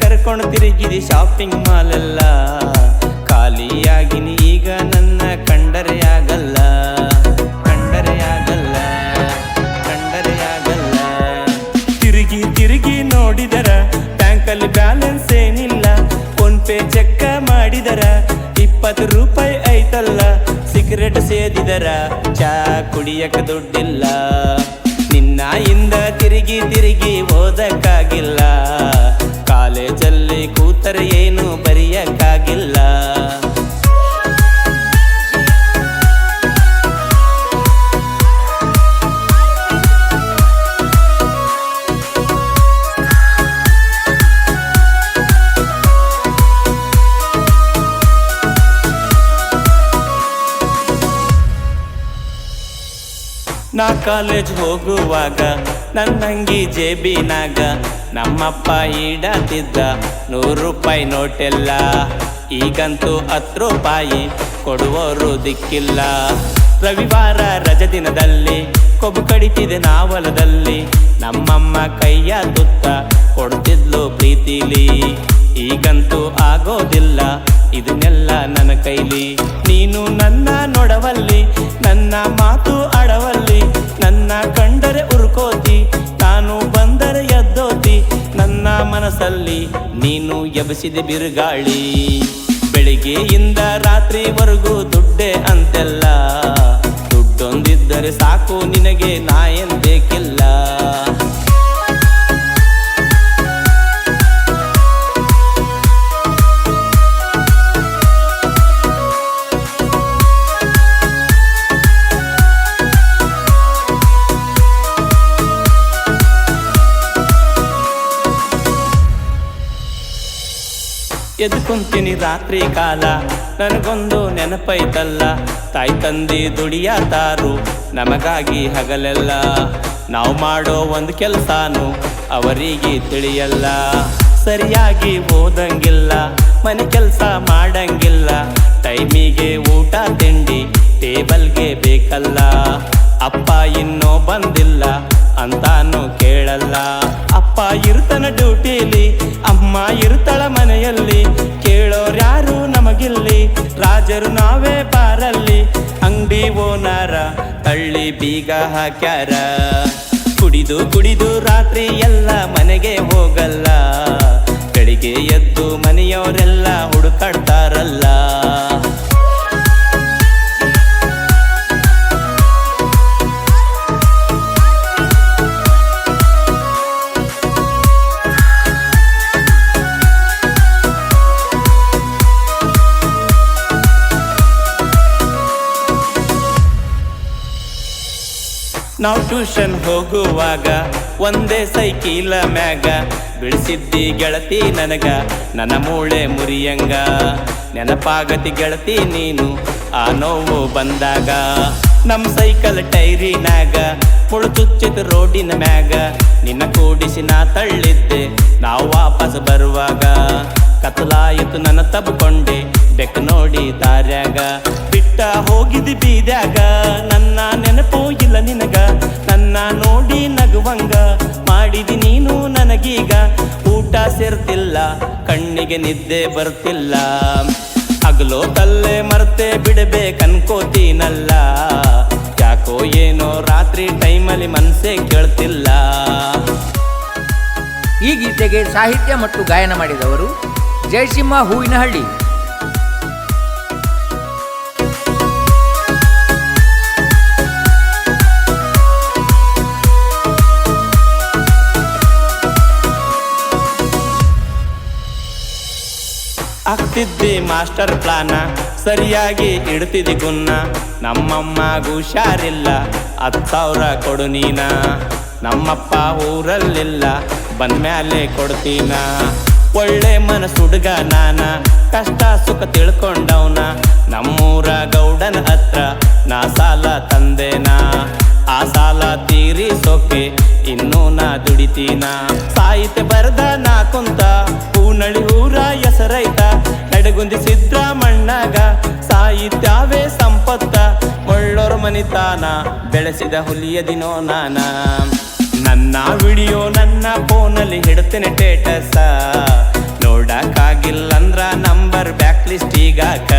ಕರ್ಕೊಂಡು ತಿರುಗಿದಿ shopping mall ಎಲ್ಲ. ಖಾಲಿಯಾಗಿನಿ ಈಗ ನನ್ನ ಕಂಡರೆ ಆಗಲ್ಲ, ಕಂಡರೆ ಆಗಲ್ಲ, ಕಂಡರೆ ಆಗಲ್ಲ. ತಿರುಗಿ ತಿರುಗಿ ನೋಡಿದರ ಬ್ಯಾಂಕಲ್ಲಿ ಬ್ಯಾಲೆನ್ಸ್ ಏನಿಲ್ಲ. ಫೋನ್ ಪೇ ಚೆಕ್ ಮಾಡಿದರ 20 ರೂಪಾಯಿ ಐತಲ್ಲ. ಸಿಗರೇಟ್ ಸೇದಿದರ ಚಾ ಕುಡಿಯಕ ದುಡ್ಡಿಲ್ಲ. ನಿನ್ನ ಹಿಂದ ತಿರುಗಿ ತಿರುಗಿ ಓದಕ್ಕಾಗಿಲ್ಲ. ಕಾಲೇಜಲ್ಲಿ ಕೂತರೆ ಏನು ಬರೆಯಕ್ಕಾಗಿಲ್ಲ. ನಾ ಕಾಲೇಜ್ ಹೋಗುವಾಗ ನನ್ನಂಗಿ ಜೇಬಿನಾಗ ನಮ್ಮಪ್ಪ ಇಡತಿದ್ದ 100 ರೂಪಾಯಿ ನೋಟೆಲ್ಲ. ಈಗಂತೂ 10 ರೂಪಾಯಿ ಕೊಡುವವರು ದಿಕ್ಕಿಲ್ಲ. ರವಿವಾರ ರಜೆ ದಿನದಲ್ಲಿ ಕೊಬ್ಬು ಕಡಿತಿದೆ ನಾವಲದಲ್ಲಿ. ನಮ್ಮಮ್ಮ ಕೈಯ ತುತ್ತ ಕೊಡ್ತಿದ್ಲು ಪ್ರೀತಿಲಿ. ಈಗಂತೂ ಆಗೋದಿಲ್ಲ ಇದನ್ನೆಲ್ಲ ನನ್ನ ಕೈಲಿ. ನೀನು ನನ್ನ ನೋಡವಲ್ಲಿ, ನನ್ನ ಮಾತು ಆಡವಲ್ಲಿ. ನನ್ನ ಕಂಡರೆ ಉರ್ಕೋತಿ, ನಾನು ಬಂದರೆ ಎದ್ದೋತಿ. ನನ್ನ ಮನಸ್ಸಲ್ಲಿ ನೀನು ಎಬಸಿದ ಬಿರುಗಾಳಿ. ಬೆಳಿಗ್ಗೆಯಿಂದ ರಾತ್ರಿವರೆಗೂ ದುಡ್ಡೇ ಅಂತೆಲ್ಲ. ದುಡ್ಡೊಂದಿದ್ದರೆ ಸಾಕು ನಿನಗೆ, ನಾ ಏನ್ ಬೇಕಿಲ್ಲ. ಎದ್ದು ಕುಂತೀನಿ ರಾತ್ರಿ ಕಾಲ, ನನಗೊಂದು ನೆನಪೈತಲ್ಲ. ತಾಯಿ ತಂದೆ ದುಡಿಯತಾರು ನಮಗಾಗಿ ಹಗಲೆಲ್ಲ. ನಾವು ಮಾಡೋ ಒಂದು ಕೆಲಸನೂ ಅವರಿಗೆ ತಿಳಿಯಲ್ಲ. ಸರಿಯಾಗಿ ಓದಂಗಿಲ್ಲ, ಮನೆ ಕೆಲಸ ಮಾಡಂಗಿಲ್ಲ. ಟೈಮಿಗೆ ಊಟ ತಿಂಡಿ ಟೇಬಲ್ಗೆ ಬೇಕಲ್ಲ. ಅಪ್ಪ ಇನ್ನೂ ಬಂದಿಲ್ಲ ಅಂತಾನು ಕೇಳಲ್ಲ. ಅಪ್ಪ ಇರ್ತಾನ ಡ್ಯೂಟಿಲಿ, ಅಮ್ಮ ಇರ್ತಾಳ ಮನೆಯಲ್ಲಿ. ಕೇಳೋರ್ಯಾರು ನಮಗಿಲ್ಲಿ, ರಾಜರು ನಾವೇ ಪಾರಲ್ಲಿ. ಅಂಗಡಿ ಓನರ ತಳ್ಳಿ ಬೀಗ ಹಾಕ್ಯಾರ. ಕುಡಿದು ಕುಡಿದು ರಾತ್ರಿ ಎಲ್ಲ ಮನೆಗೆ ಹೋಗಲ್ಲ. ಬೆಳಿಗ್ಗೆ ಎದ್ದು ಮನೆಯವರೆಲ್ಲ ಹುಡುಕಾಡ್ತಾರಲ್ಲ. ನಾವು ಟ್ಯೂಷನ್ ಹೋಗುವಾಗ ಒಂದೇ ಸೈಕೀಲ ಮ್ಯಾಗ ಬಿಡಿಸಿದ್ದಿ ಗೆಳತಿ ನನಗ, ನನ್ನ ಮೂಳೆ ಮುರಿಯಂಗ. ನೆನಪಾಗತಿ ಗೆಳತಿ ನೀನು ಆ ನೋವು ಬಂದಾಗ. ನಮ್ಮ ಸೈಕಲ್ ಟೈರಿನಾಗ ಮುಳು ಚುಚ್ಚಿದ ರೋಡಿನ ಮ್ಯಾಗ. ನಿನ್ನ ಕೂಡಿಸಿ ನಾ ತಳ್ಳಿದ್ದೆ ನಾವು ವಾಪಸ್ ಬರುವಾಗ. ಕತ್ತಲಾಯಿತು ನನ್ನ ತಬ್ಕೊಂಡೆ ಬೆಕ್ಕ ನೋಡಿ ದಾರ್ಯಾಗ. ಬಿಟ್ಟ ಹೋಗಿದಿ ಬೀದ್ಯಾಗ, ನನ್ನ ನೆನಪು ಇಲ್ಲ ನಿನಗ. ನನ್ನ ನೋಡಿ ನಗುವಂಗ ಮಾಡಿದಿ ನೀನು ನನಗೀಗ. ಊಟ ಸೇರ್ತಿಲ್ಲ, ಕಣ್ಣಿಗೆ ನಿದ್ದೆ ಬರ್ತಿಲ್ಲ. ಹಗಲೋ ತಲ್ಲೆ ಮರ್ತೆ ಬಿಡಬೇಕನ್ಕೋತೀನಲ್ಲ. ಯಾಕೋ ಏನೋ ರಾತ್ರಿ ಟೈಮಲ್ಲಿ ಮನಸ್ಸೇ ಕೇಳ್ತಿಲ್ಲ. ಈ ಗೀತೆಗೆ ಸಾಹಿತ್ಯ ಮತ್ತು ಗಾಯನ ಮಾಡಿದವರು ಜಯಸಿಂಹ ಹೂವಿನಹಳ್ಳಿ. ಆಗ್ತಿದ್ದಿ ಮಾಸ್ಟರ್ ಪ್ಲಾನ, ಸರಿಯಾಗಿ ಇಡ್ತಿದ್ದಿ ಗುನ್ನ. ನಮ್ಮಮ್ಮಗೂ ಹುಷಾರಿಲ್ಲ, 10,000 ಕೊಡು ನೀನ. ನಮ್ಮಪ್ಪ ಊರಲ್ಲಿಲ್ಲ, ಬಂದ್ಮ್ಯಾಲೆ ಕೊಡ್ತೀನ. ಒಳ್ಳೆ ಮನಸ್ಸುಡುಗ ನಾನ, ಕಷ್ಟ ಸುಖ ತಿಳ್ಕೊಂಡವನ. ನಮ್ಮೂರ ಗೌಡನ ಹತ್ರ ನಾ ಸಾಲ ತಂದೇನ. ಆ ಸಾಲ ತೀರಿಸೋಕೆ ಇನ್ನೂ ನಾ ದುಡಿತೀನ. ಸಾಹಿತ್ಯ ಬರದ ನಾ ಕುಂತ ಹೂನಳಿ ಊರ ಹೆಸರೈತ. ನಡಗುಂದಿ ಸಿದ್ರಾಮಣ್ಣಗ ಸಾಹಿತ್ಯವೇ ಸಂಪತ್ತ. ಒಳ್ಳೋರ ಮನಿತಾನ ಬೆಳೆಸಿದ ಹುಲಿಯದಿನೋ ನಾನ. ನನ್ನ ವಿಡಿಯೋ ನನ್ನ ಫೋನಲ್ಲಿ ಹಿಡ್ತೇನೆ ಟೇಟಸ. ನೋಡಕ್ಕಾಗಿಲ್ಲಂದ್ರ ನಂಬರ್ ಬ್ಯಾಕ್ ಲಿಸ್ಟ್ ಈಗಾಕ